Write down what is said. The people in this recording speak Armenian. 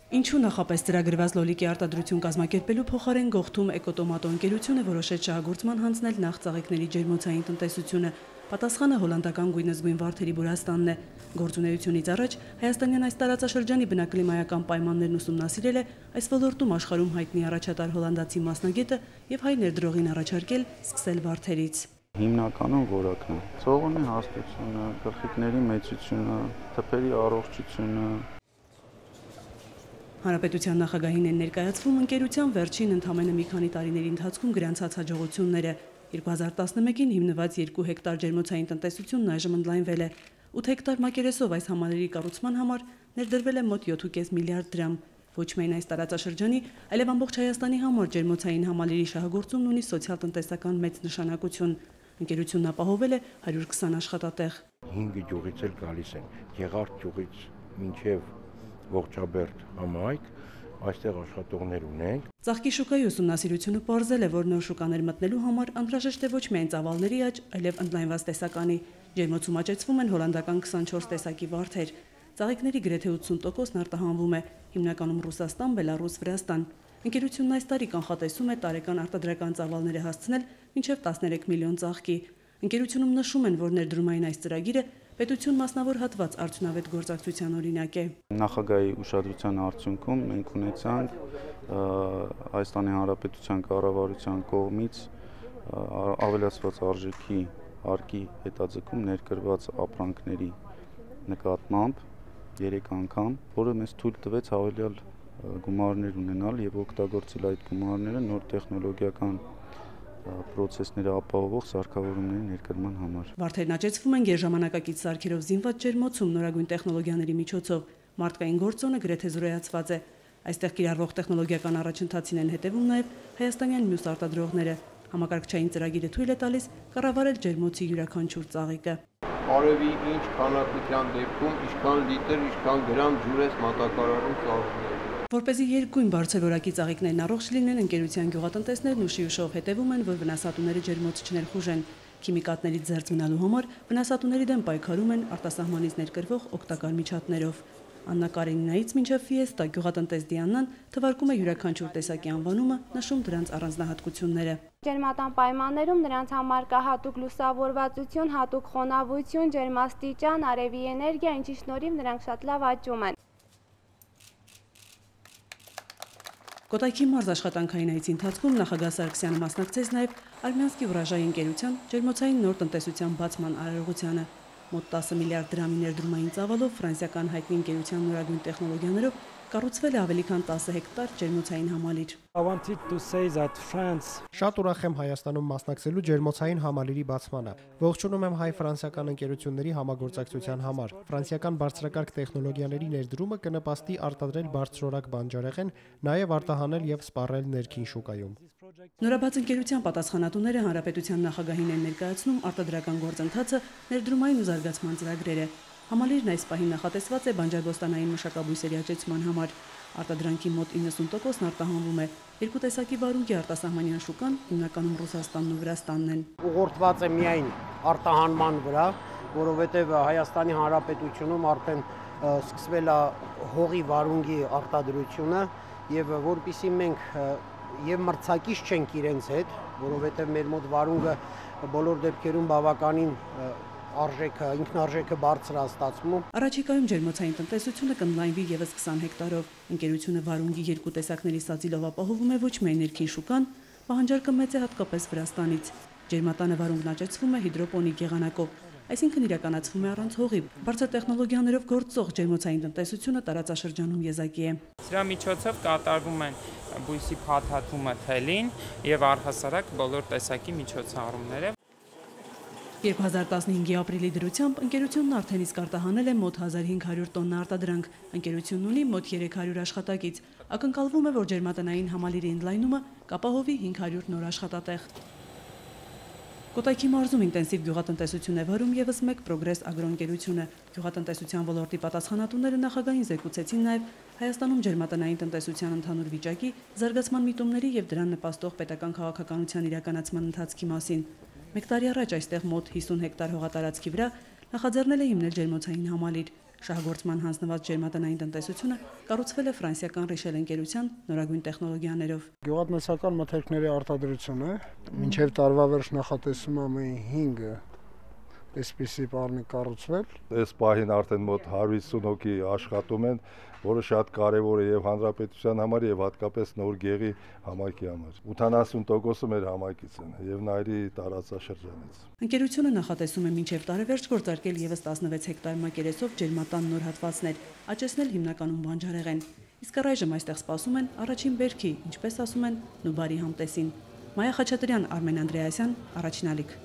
Ինչու նախապես ծրագրված լոլիկի արտադրություն կազմակերպելու փոխարեն Գողթում Էկոտոմատո ընկերությունը որոշեց շահագործման հանձնել նախ ծաղիկների ջերմոցային տնտեսությունը։ Պատասխանը հոլանդական գույնզգույն վարդերի Բուրաստանն է։ Գործունեությունից առաջ հայաստանյան այս տարածաշրջանի բնակլիմայական պայմաններն ուսումնասիրել է այս ոլորտում աշխարհում հայտնի առաջատար հոլանդացի մասնագետը եւ հայ ներդրողին առաջարկել սկսել վարդերից։ Հիմնականում որակն է։ Ծողունի հաստությունը, գլխիկների մեծությունը, թփերի առողջությունը։ Հանրապետության նախագահին են ներկայացվում ընկերության վերջին ընդամենը մի քանի տարիների ընթացքում գրանցած հաջողությունները։ 2011-ին հիմնված 2 հեկտար ջերմոցային տնտեսությունն այժմ ընդլայնվել է։ 8 հեկտար մակերեսով այս համալիրի կառուցման համար ներդրվել է մոտ 7.5 միլիարդ դրամ։ Ոչ միայն այս տարածաշրջանի, այլև ամբողջ Հայաստանի համար ջերմոցային համալիրի շահագործումն ունի սոցիալ-տնտեսական մեծ նշանակություն։ Ընկերությունն ապահովել է 120 աշխատատեղ։ 5 գյուղից էլ գալիս են, Եղարդ գյուղից մինչև Ողջաբերդ համայնք, այստեղ աշխատողներ ունենք։ Ծաղկի շուկայի ուսումնասիրությունը պարզել է, որ նոր շուկաներ մտնելու համար անհրաժեշտ է ոչ միայն ծավալների աճ, այլև ընդլայնված տեսականի։ Ջերմոցում աճեցվում են հոլանդական 24 տեսակի վարդեր։ Ծաղիկների գրեթե 80%-ն արտահանվում է, հիմնականում Ռուսաստան, Բելարուս, Վրաստան։ Ընկերությունն այս տարի կանխատեսում է տարեկան արտադրական ծավալները հասցնել մինչև 13 միլիոն ծաղկի։ Ընկերությունում նշում են, որ ներդրումային այս ծրագիրը պետություն մասնավոր հատված արդյունավետ գործակցության օրինակ է։ Նախագահի ուշադրության արդյունքում մենք ունեցանք Հայաստանի Հանրապետության կառավարության կողմից ավելացված արժեքի արկի հետաձգում ներկրված ապրանքների նկատմամբ 3 անգամ, որը մեզ թույլ տվեց հավելյալ գումարներ ունենալ եւ օգտագործել այդ գումարները նոր տեխնոլոգիական պրոցեսները ապահովող սարքավորումների ներկրման համար։ Վարդերն աճեցվում են գերժամանակակից սարքերով զինված ջերմոցում նորագույն տեխնոլոգիաների միջոցով։ Մարդկային գործոնը գրեթե զրոյացված է։ Այստեղ կիրառվող տեխնոլոգիական առաջընթացին են հետևում նաև հայաստանյան մյուս արտադրողները։ Համակարգչային ծրագիրը թույլ է տալիս կառավարել ջերմոցի յուրաքանչյուր ծաղիկը։ Արևի ինչ քանակության դեպքում ինչքան լիտր, ինչքան գրամ ջուր է մատակարարում ծաղիկները։ Որպեսզի երկգույն բարձր որակի ծաղիկներն առողջ լինեն, ընկերության գյուղատնտեսներն ուշիուշով հետևում են, որ վնասատուները ջերմոց չներխուժեն։ Քիմիկատներից զերծ մնալու համար վնասատուների դեմ պայքարում են արտասահմանից ներկրվող օգտակար միջատներով։ Աննա Կարենինայից մինչև Ֆիեստա գյուղատնտես Դիանան թվարկում է յուրաքանչյուր տեսակի անվանումը, նշում դրանց առանձնահատկությունները։ Ջերմատան պայմաններում նրանց համար կա հատուկ լուսավորվածություն, հատուկ խոնավություն, ջերմաստիճան, արևի էներգիա, ինչի շնորհիվ նրանք շատ լավ աճում են։ Կոտայքի մարզ աշխատանքային այցի ընթացքում նախագահ Սարգսյանը մասնակցեց նաև Արմյանսկի վրաժայի ընկերության ջերմոցային նոր տնտեսության բացման արարողությանը։ Մոտ 10 միլիարդ դրամի ներդրումային ծավալով ֆրանսիական հայտնի ընկերության նորագույն տեխնոլոգիաներով կառուցվել է ավելի քան 10 հեկտար ջերմոցային համալիր։ Շատ ուրախ եմ Հայաստանում մասնակցելու ջերմոցային համալիրի բացմանը։ Ողջունում եմ հայ-ֆրանսիական ընկերությունների համագործակցության համար։ Ֆրանսիական բարձրակարգ տեխնոլոգիաների ներդրումը կնպաստի արտադրել բարձրորակ բանջարեղեն, նաև արտահանել եւ սպառել ներքին շուկայում։ Նորաբաց ընկերության պատասխանատուները հանրապետության նախագահին են ներկայացնում արտադրական գործընթացը, ներդրումային ու զարգացման ծրագրերը։ Համալիրն այս պահին նախատեսված է բանջարբոստանային մշակաբույսերի աճեցման համար։ Արտադրանքի մոտ 90%-ն արտահանվում է։ Երկու տեսակի վարունգի արտասահմանյան շուկան հիմնականում Ռուսաստանն ու Վրաստանն են։ Ուղղորդված է միայն արտահանման վրա, որովհետև Հայաստանի Հանրապետությունում արդեն սկսվել է հողի վարունգի արտադրությունը եւ որpիսի մենք եւ մրցակից չենք իրենց հետ, որովհետև մեր մոտ վարունգը բոլոր դեպքերում բավականին ինքնարժեքը բարձր է ստացվում։ Առաջիկայում ջերմոցային տնտեսությունը կընդլայնվի եւս 20 հեկտարով։ Ընկերությունը վարունգի երկու տեսակների սածիլով ապահովում է ոչ միայն ներքին շուկան, պահանջարկը մեծ է հատկապես Վրաստանից։ Ջերմատանը վարունգն աճեցվում է հիդրոպոնիկ եղանակով, այսինքն իրականացվում է առանց հողի։ Բարձր տեխնոլոգիաներով գործող ջերմոցային տնտեսությունը տարածաշրջանում եզակի է։ Սրա միջոցով կատարվում են բույսի փաթաթումը թելին եւ առհասարակ բոլոր տեսակի միջոցառումները։ 2015-ի ապրիլի դրությամբ ընկերությունն արդեն իսկ արտահանել է մոտ 1500 տոննա արտադրանք։ Ընկերությունն ունի մոտ 300 աշխատակից։ Ակնկալվում է, որ ջերմատնային համալիրի ընդլայնումը կապահովի 500 նոր աշխատատեղ։ Կոտայքի մարզում ինտենսիվ գյուղատնտեսություն է վարում եւս մեկ Պրոգրես ագրոընկերությունը։ Գյուղատնտեսության ոլորտի պատասխանատուները նախագահին զեկուցեցին նաև Հայաստանում ջերմատնային տնտեսության ընդհանուր վիճակի, զարգացման միտումների եւ դրան նպաստող պետական քաղաքականության իրականացման ընթացքի մասին։ Մեկ տարի առաջ այստեղ մոտ 50 հեկտար հողատարածքի վրա նախաձեռնել է հիմնել ջերմոցային համալիր։ Շահագործման հանձնված ջերմատանային տնտեսությունը կառուցվել է ֆրանսիական Ռիշել ընկերության նորագույն տեխնոլոգիաներով։ Գյուղատնտեսական մթերքների արտադրությունը մինչև տարվա վերջ նախատեսում է 5 այսպիսի բառնի կառուցվել։ Այս պահին արդեն մոտ 150 հոգի աշխատում են, որը շատ կարևոր է եւ հանրապետության համար եւ հատկապես նոր գեղի համայնքի համար։ 80%-ը մեր համայնքից են եւ Նայրի տարածաշրջանից։ Ընկերությունը նախատեսում է մինչև տարեվերջ գործարկել եւս 16 հեկտար մակերեսով ջերմատան նոր հատվածներ, աճեցնել հիմնականում բանջարեղեն։ Իսկ առայժմ այստեղ սպասում են առաջին բերքի, ինչպես ասում են, Նուբարի համտեսին։ Մայա Խաչատրյան, Արմեն Անդրեասյան, Առաջին ալիք։